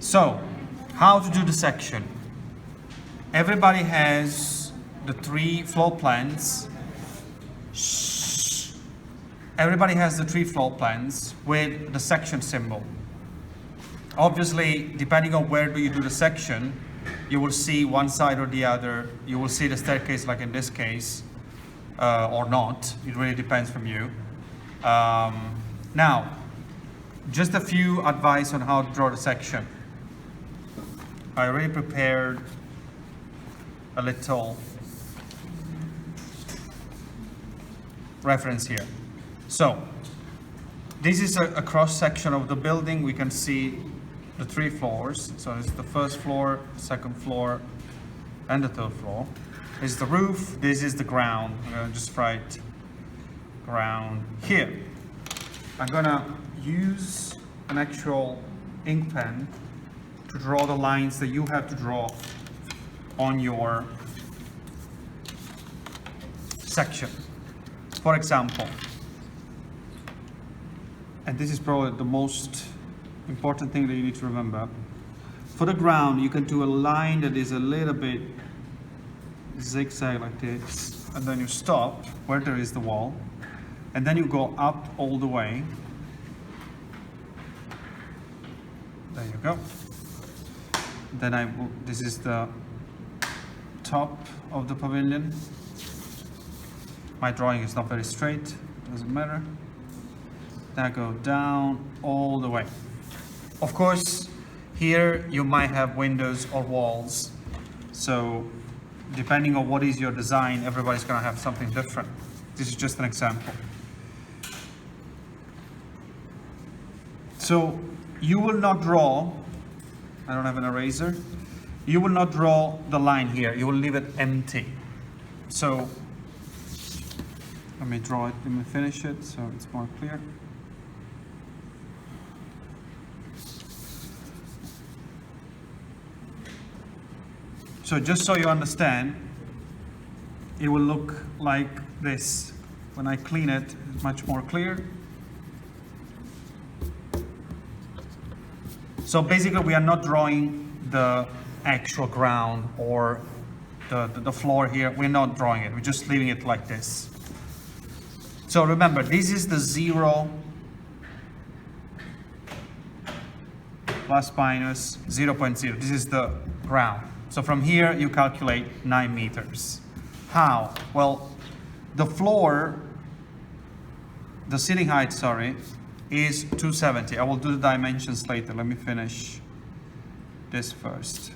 So, how to do the section? Everybody has the 3 floor plans. Everybody has the 3 floor plans with the section symbol. Obviously, depending on where do you do the section, you will see one side or the other. You will see the staircase like in this case, or not. It really depends from you. Now, just a few advice on how to draw the section. I already prepared a little reference here. So, this is a cross section of the building. We can see the 3 floors. So it's the first floor, second floor, and the third floor. This is the roof. This is the ground. I'm gonna just write ground here. I'm gonna use an actual ink pen to draw the lines that you have to draw on your section. For example, and this is probably the most important thing that you need to remember. For the ground, you can do a line that is a little bit zigzag like this, and then you stop where there is the wall, and then you go up all the way. There you go. Then this is the top of the pavilion. My drawing is not very straight, doesn't matter. Then I go down all the way. Of course, here you might have windows or walls. So depending on what is your design, everybody's gonna have something different. This is just an example. So you will not draw, I don't have an eraser, you will not draw the line here, you will leave it empty. So let me draw it, let me finish it so it's more clear. So just so you understand, it will look like this. When I clean it, it's much more clear. So basically we are not drawing the actual ground or the floor here. We're not drawing it, we're just leaving it like this. So remember, this is the 0 plus minus 0.0. This is the ground. So from here, you calculate 9 meters. How? Well, the floor, the ceiling height, sorry, is 270. I will do the dimensions later. Let me finish this first.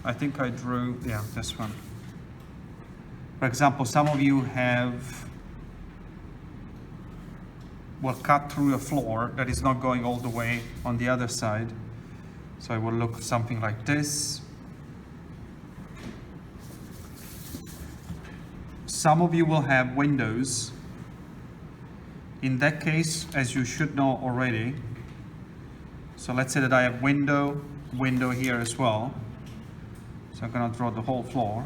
I think I drew, yeah, this one. For example, some of you will cut through a floor that is not going all the way on the other side. So it will look something like this. Some of you will have windows. In that case, as you should know already, so let's say that I have window here as well. So I'm gonna draw the whole floor.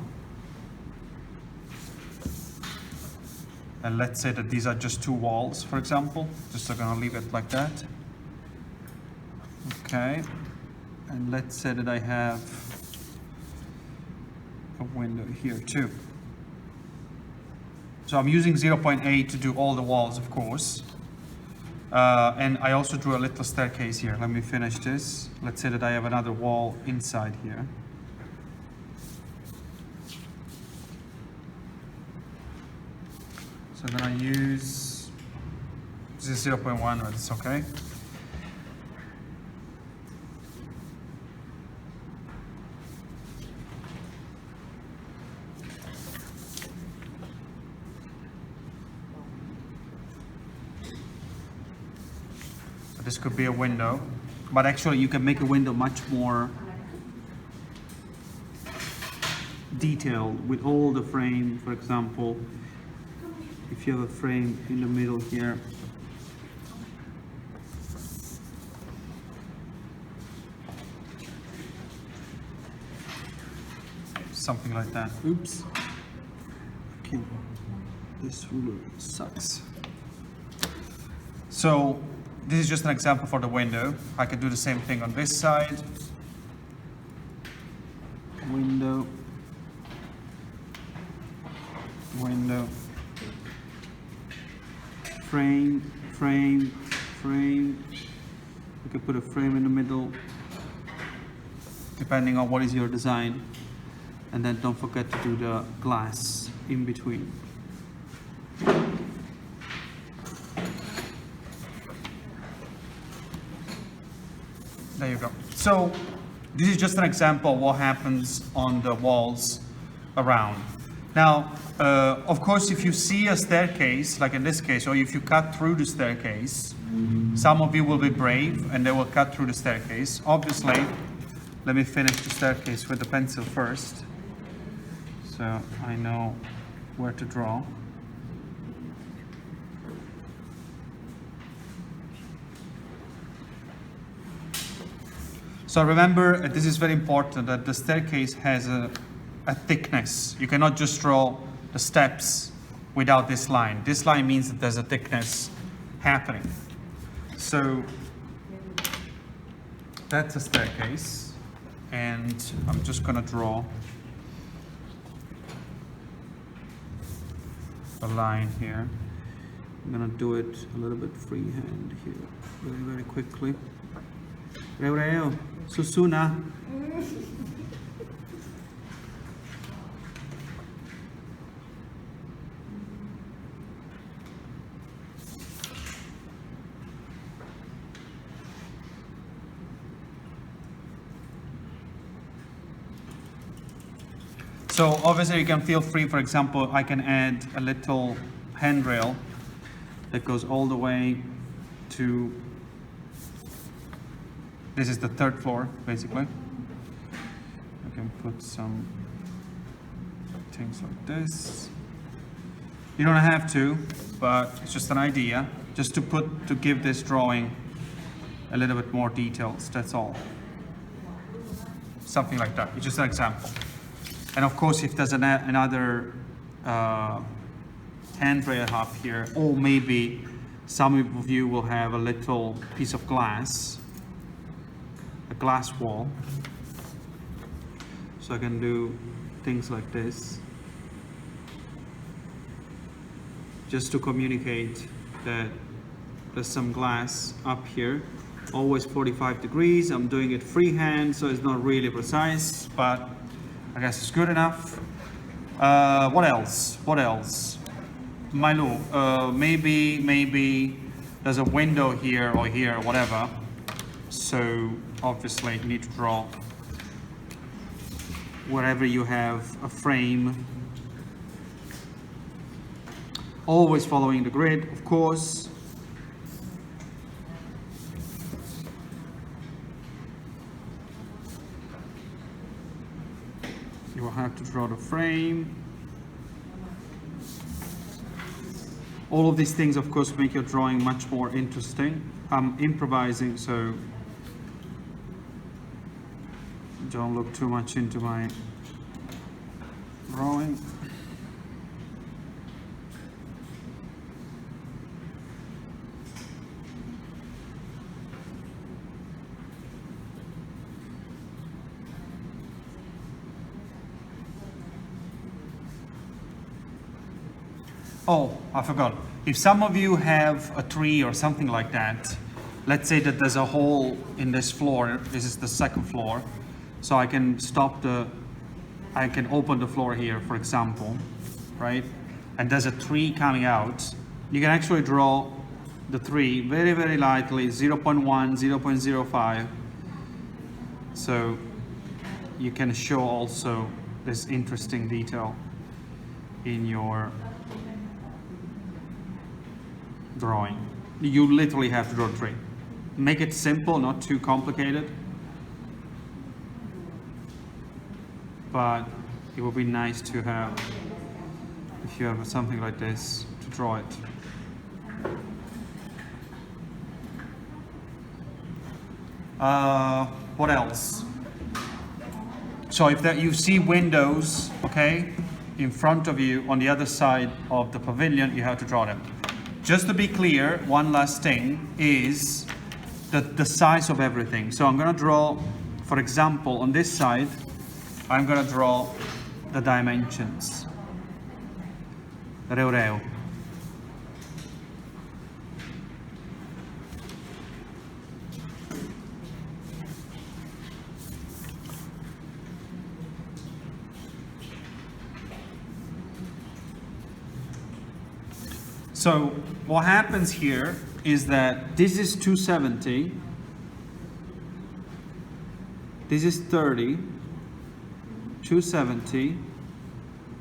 And let's say that these are just 2 walls, for example. Just I'm gonna leave it like that. Okay. And let's say that I have a window here too. So I'm using 0.8 to do all the walls, of course. And I also drew a little staircase here. Let me finish this. Let's say that I have another wall inside here. So then I use, this is 0.1, but it's okay. This could be a window, but actually you can make a window much more detailed with all the frame. For example, if you have a frame in the middle here, something like that. Oops. Okay. This ruler sucks. So this is just an example for the window. I can do the same thing on this side. window, window, frame, frame, frame. You can put a frame in the middle, depending on what is your design. And then don't forget to do the glass in between. There you go. So this is just an example of what happens on the walls around. Now, of course, if you see a staircase, like in this case, or if you cut through the staircase, some of you will be brave and they will cut through the staircase. Obviously, let me finish the staircase with the pencil first, so I know where to draw. So remember, this is very important, that the staircase has a thickness. You cannot just draw the steps without this line. This line means that there's a thickness happening. So that's a staircase, and I'm just gonna draw a line here. I'm gonna do it a little bit freehand here, very, very quickly. Reo, Susuna. So obviously you can feel free, for example, I can add a little handrail that goes all the way to, this is the third floor, basically. I can put some things like this. You don't have to, but it's just an idea, just to give this drawing a little bit more details, that's all. Something like that, it's just an example. And of course, if there's another handrail up here, or maybe some of you will have a little piece of glass, a glass wall. So I can do things like this, just to communicate that there's some glass up here. Always 45 degrees. I'm doing it freehand, so it's not really precise, but I guess it's good enough. What else? What else? Mailu, maybe there's a window here or here, whatever. So obviously you need to draw wherever you have a frame. Always following the grid, of course. You will have to draw the frame. All of these things, of course, make your drawing much more interesting. I'm improvising, so don't look too much into my drawing. Oh, I forgot. If some of you have a tree or something like that, let's say that there's a hole in this floor, this is the second floor, so I can I can open the floor here, for example, right? And there's a tree coming out. You can actually draw the tree very, very lightly, 0.1, 0.05. So you can show also this interesting detail in your drawing. You literally have to draw a tree. Make it simple, not too complicated. But it would be nice to have, if you have something like this, to draw it. What else? So if you see windows, okay, in front of you on the other side of the pavilion, you have to draw them. Just to be clear, one last thing is the size of everything. So I'm going to draw, for example, on this side, I'm gonna draw the dimensions. ร็ว So what happens here is that this is 270, this is 30, 270,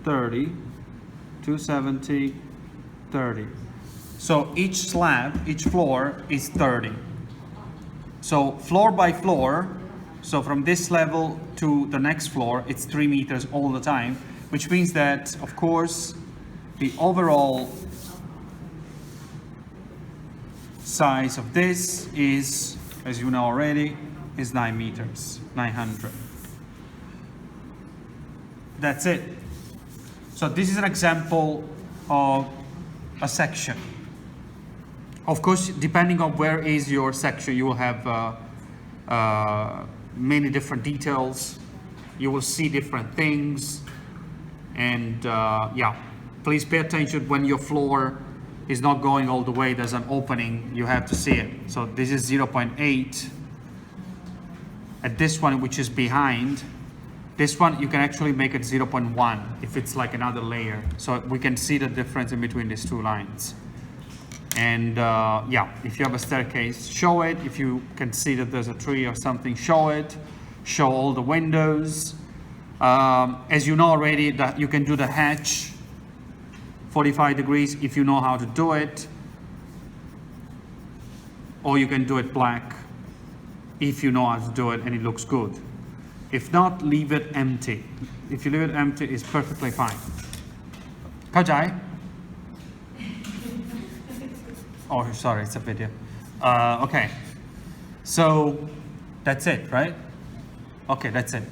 30, 270, 30. So each slab, each floor is 30. So floor by floor, so from this level to the next floor, it's 3 meters all the time, which means that, of course, the overall size of this is, as you know already, is 9 meters, 900. That's it. So this is an example of a section. Of course, depending on where is your section, you will have many different details. You will see different things. And yeah, please pay attention when your floor is not going all the way, there's an opening, you have to see it. So this is 0.8. At this one, which is behind, this one you can actually make it 0.1 if it's like another layer. So we can see the difference in between these two lines. And yeah, if you have a staircase, show it. If you can see that there's a tree or something, show it. Show all the windows. As you know already, that you can do the hatch 45 degrees if you know how to do it, or you can do it black if you know how to do it and it looks good. If not, leave it empty. If you leave it empty, it's perfectly fine. เข้าใจ? Oh, sorry, it's a video. Okay, so that's it, right? Okay, that's it.